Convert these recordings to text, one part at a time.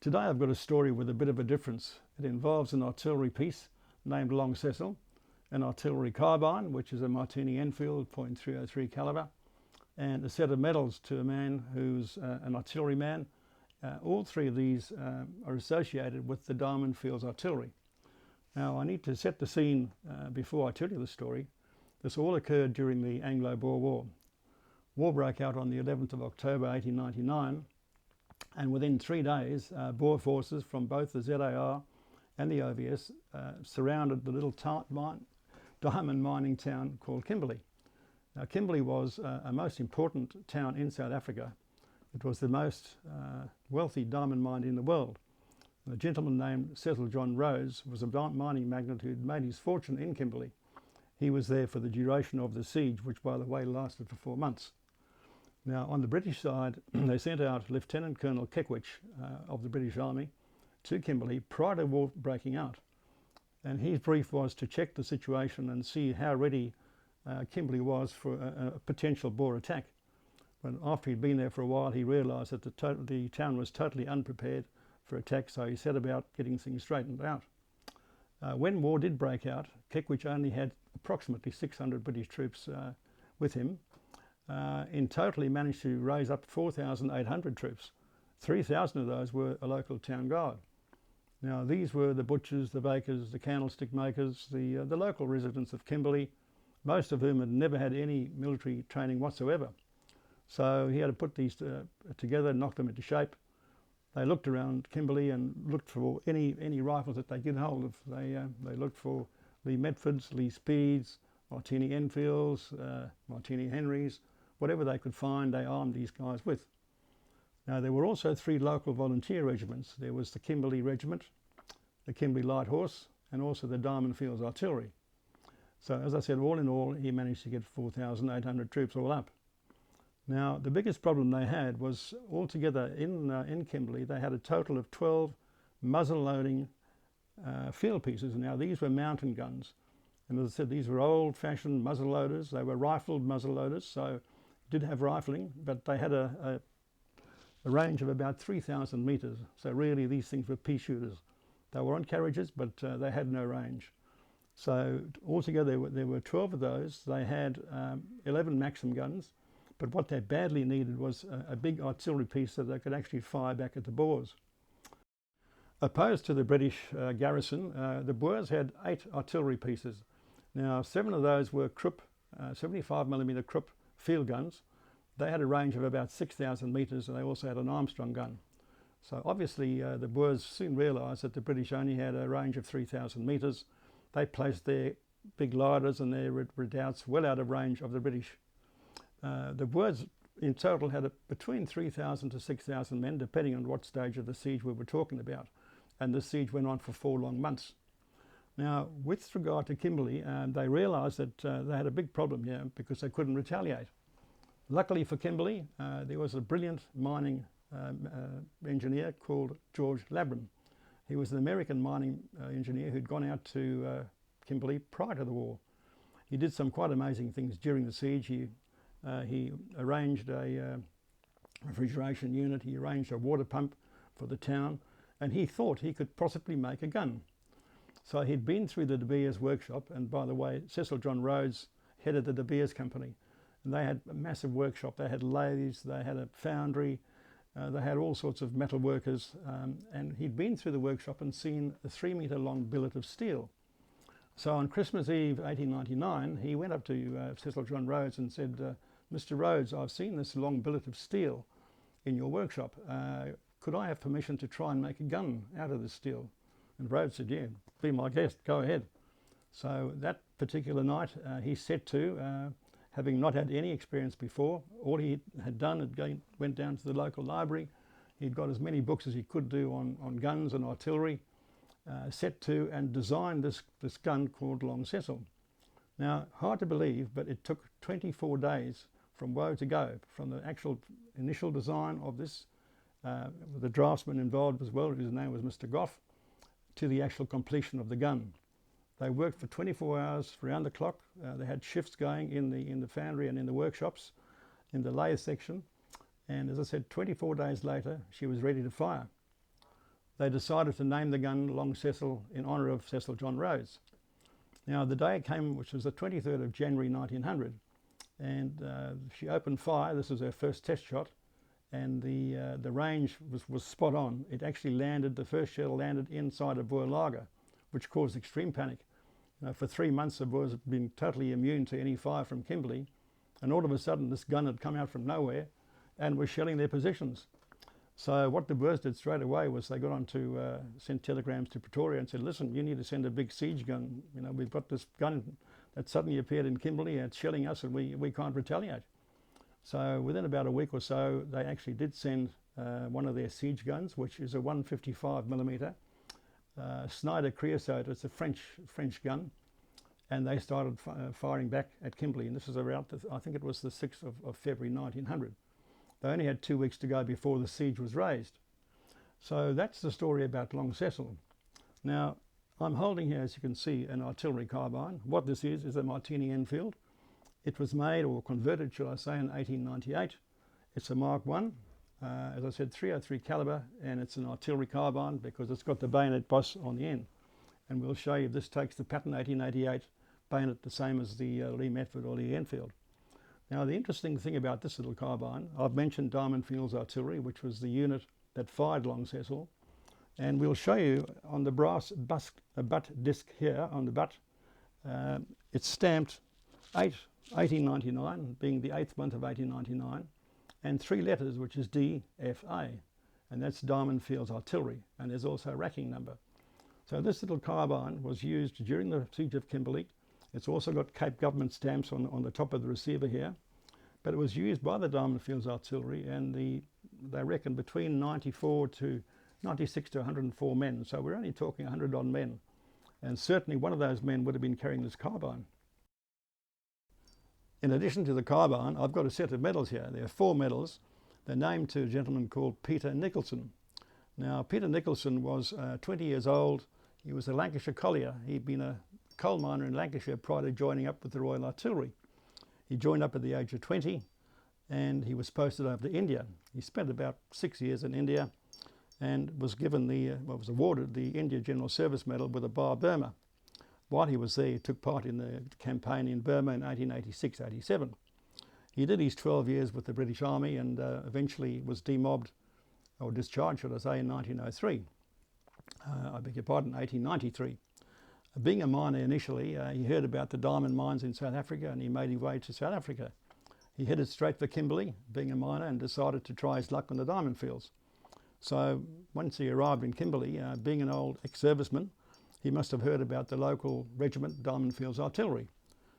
Today I've got a story with a bit of a difference. It involves an artillery piece named Long Cecil, an artillery carbine, which is a Martini-Enfield .303 caliber, and a set of medals to a man who's an artilleryman. All three of these are associated with the Diamond Fields Artillery. Now I need to set the scene before I tell you the story. This all occurred during the Anglo-Boer War. War broke out on the 11th of October 1899, and within 3 days Boer forces from both the ZAR and the OVS surrounded the little diamond mining town called Kimberley. Now Kimberley was a most important town in South Africa. It was the most wealthy diamond mine in the world. A gentleman named Cecil John Rhodes was a mining magnate who'd made his fortune in Kimberley. He was there for the duration of the siege, which by the way lasted for 4 months. Now on the British side they sent out Lieutenant Colonel Kekwich of the British Army to Kimberley prior to war breaking out, and his brief was to check the situation and see how ready Kimberley was for a potential Boer attack. But after he'd been there for a while, he realised that the town was totally unprepared for attack, so he set about getting things straightened out. When war did break out, Kekwich only had approximately 600 British troops with him. In total, he managed to raise up 4,800 troops. 3,000 of those were a local town guard. Now these were the butchers, the bakers, the candlestick makers, the local residents of Kimberley, most of whom had never had any military training whatsoever. So he had to put these together, knock them into shape. They looked around Kimberley and looked for any rifles that they could get hold of. They looked for lee-metfords, lee-speeds, Martini-Enfields, Martini-Henrys, whatever they could find, they armed these guys with. Now there were also 3 local volunteer regiments. There was the Kimberley Regiment, the Kimberley Light Horse, and also the Diamond Fields Artillery. So as I said, all in all, he managed to get 4,800 troops all up. Now the biggest problem they had was altogether in Kimberley, they had a total of 12 muzzle-loading field pieces. Now these were mountain guns. And as I said, these were old-fashioned muzzle loaders. They were rifled muzzle loaders, so did have rifling, but they had a range of about 3,000 metres. So really these things were pea shooters. They were on carriages, but they had no range. So altogether there were 12 of those. They had 11 Maxim guns, but what they badly needed was a big artillery piece that they could actually fire back at the Boers. Opposed to the British garrison, the Boers had 8 artillery pieces. Now 7 of those were Krupp, 75mm Krupp field guns. They had a range of about 6,000 metres, and they also had an Armstrong gun. So obviously the Boers soon realised that the British only had a range of 3,000 metres. They placed their big lighters and their redoubts well out of range of the British. The Boers in total had between 3,000 to 6,000 men, depending on what stage of the siege we were talking about. And the siege went on for 4 long months. Now, with regard to Kimberley, they realised that they had a big problem here because they couldn't retaliate. Luckily for Kimberley, there was a brilliant mining engineer called George Labram. He was an American mining engineer who'd gone out to Kimberley prior to the war. He did some quite amazing things during the siege. He arranged a refrigeration unit, he arranged a water pump for the town, and he thought he could possibly make a gun. So he'd been through the DeBeer's workshop, and by the way, Cecil John Rhodes headed the DeBeer's company, and they had a massive workshop. They had lathes, they had a foundry, they had all sorts of metal workers, and he'd been through the workshop and seen a 3-metre long billet of steel. So on Christmas Eve 1899, he went up to Cecil John Rhodes and said, Mr. Rhodes, I've seen this long billet of steel in your workshop. Could I have permission to try and make a gun out of this steel? And Rhodes said, yeah, be my guest, go ahead. So that particular night he set to, having not had any experience before. All he had done, went down to the local library. He'd got as many books as he could do on guns and artillery, set to and designed this gun called Long Cecil. Now, hard to believe, but it took 24 days from woe to go, from the actual initial design of this, with the draftsman involved as well, whose name was Mr. Goff, to the actual completion of the gun. They worked for 24 hours round the clock. They had shifts going in the foundry and in the workshops, in the lathe section. And as I said, 24 days later, she was ready to fire. they decided to name the gun Long Cecil in honour of Cecil John Rhodes. Now the day came, which was the 23rd of January 1900, and she opened fire. This was her first test shot, and the range was spot on. It actually landed, the first shell landed inside a Boer lager, which caused extreme panic. For 3 months the Boers had been totally immune to any fire from Kimberley, and all of a sudden this gun had come out from nowhere and was shelling their positions. So what the Boers did straight away was they got on to send telegrams to Pretoria and said, listen, you need to send a big siege gun. You know, we've got this gun that suddenly appeared in Kimberley and it's shelling us, and we can't retaliate. So within about a week or so, they actually did send one of their siege guns, which is a 155mm Snyder Creosote. It's a French gun, and they started firing back at Kimberley. And this was around, I think it was the 6th of February 1900. They only had 2 weeks to go before the siege was raised. So that's the story about Long Cecil. Now, I'm holding here, as you can see, an artillery carbine. What this is a Martini-Enfield. It was made, or converted, should I say, in 1898. It's a Mark I, as I said, .303 caliber, and it's an artillery carbine because it's got the bayonet boss on the end. And we'll show you this takes the pattern 1888 bayonet, the same as the lee-metford or lee-enfield. Now the interesting thing about this little carbine, I've mentioned Diamond Fields Artillery, which was the unit that fired Long Cecil, and we'll show you on the brass butt disc here on the butt. It's stamped 1899, being the 8th month of 1899, and 3 letters, which is DFA, and that's Diamond Fields Artillery, and there's also a racking number. So this little carbine was used during the siege of Kimberley. It's also got Cape Government stamps on the top of the receiver here, but it was used by the Diamond Fields Artillery, and they reckon between 96 to 104 men. So we're only talking 100 odd men, and certainly one of those men would have been carrying this carbine. In addition to the carbine, I've got a set of medals here. There are 4 medals. They're named to a gentleman called Nicholson. Now Nicholson was 20 years old. He was a Lancashire collier. He'd been a coal miner in Lancashire prior to joining up with the Royal Artillery. He joined up at the age of 20, and he was posted over to India. He spent about 6 years in India and was given was awarded the India General Service Medal with a Bar Burma. While he was there, he took part in the campaign in Burma in 1886-87. He did his 12 years with the British Army and eventually was demobbed, or discharged, should I say, in 1903. I beg your pardon, 1893. Being a miner initially, he heard about the diamond mines in South Africa, and he made his way to South Africa. He headed straight for Kimberley, being a miner, and decided to try his luck on the diamond fields. So once he arrived in Kimberley, being an old ex-serviceman, he must have heard about the local regiment, Diamond Fields Artillery.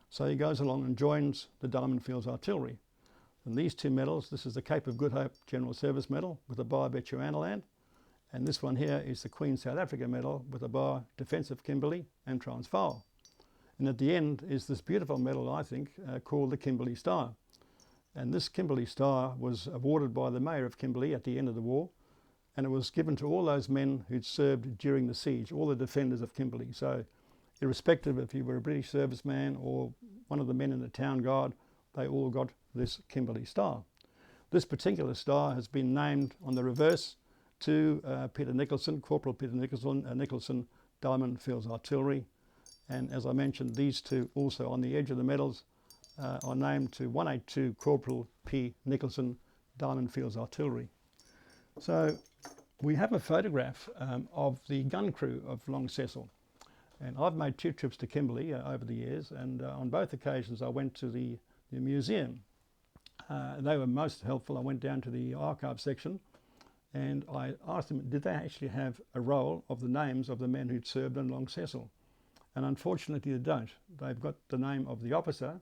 So he goes along and joins the Diamond Fields Artillery. And these 2 medals, this is the Cape of Good Hope General Service Medal with a Bar Bechuanaland, and this one here is the Queen South Africa Medal with a Bar Defence of Kimberley and Transvaal. And at the end is this beautiful medal, I think, called the Kimberley Star. And this Kimberley Star was awarded by the Mayor of Kimberley at the end of the war, and it was given to all those men who'd served during the siege, all the defenders of Kimberley. So irrespective if you were a British serviceman or one of the men in the town guard, they all got this Kimberley Star. This particular star has been named on the reverse to Nicholson, Corporal Peter Nicholson, Diamond Fields Artillery. And as I mentioned, these 2 also on the edge of the medals are named to 182 Corporal P. Nicholson, Diamond Fields Artillery. So we have a photograph of the gun crew of Long Cecil. And I've made 2 trips to Kimberley over the years, and on both occasions I went to the museum. They were most helpful. I went down to the archive section and I asked them, did they actually have a roll of the names of the men who'd served on Long Cecil? And unfortunately they don't. They've got the name of the officer,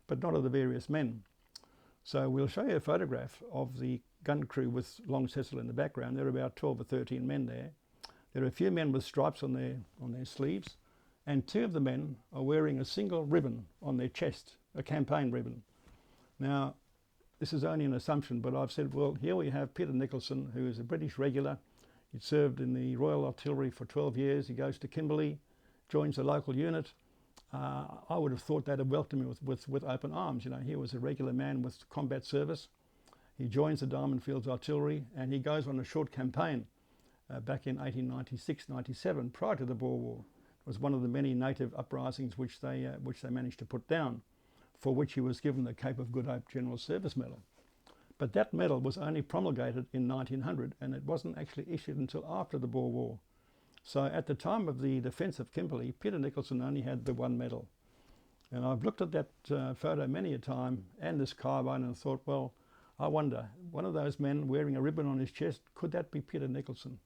but not of the various men. So we'll show you a photograph of the gun crew with Long Cecil in the background. There are about 12 or 13 men there. There are a few men with stripes on their sleeves, and 2 of the men are wearing a single ribbon on their chest, a campaign ribbon. Now, this is only an assumption, but I've said, well, here we have Peter Nicholson, who is a British regular. He'd served in the Royal Artillery for 12 years. He goes to Kimberley, joins the local unit. I would have thought they'd have welcomed him with open arms. You know, he was a regular man with combat service. He joins the Diamond Fields Artillery, and he goes on a short campaign back in 1896-97, prior to the Boer War. It was one of the many native uprisings which they managed to put down, for which he was given the Cape of Good Hope General Service Medal. But that medal was only promulgated in 1900, and it wasn't actually issued until after the Boer War. So at the time of the defence of Kimberley, Nicholson only had the one medal. And I've looked at that photo many a time, and this carbine, and thought, well, I wonder, one of those men wearing a ribbon on his chest, could that be Nicholson?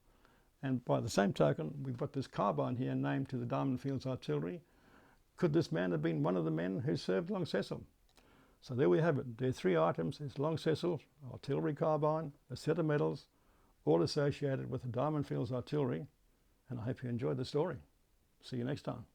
And by the same token, we've got this carbine here named to the Diamond Fields Artillery. Could this man have been one of the men who served Long Cecil? So there we have it. There are three items. There's Long Cecil, artillery carbine, a set of medals, all associated with the Diamond Fields Artillery. And I hope you enjoyed the story. See you next time.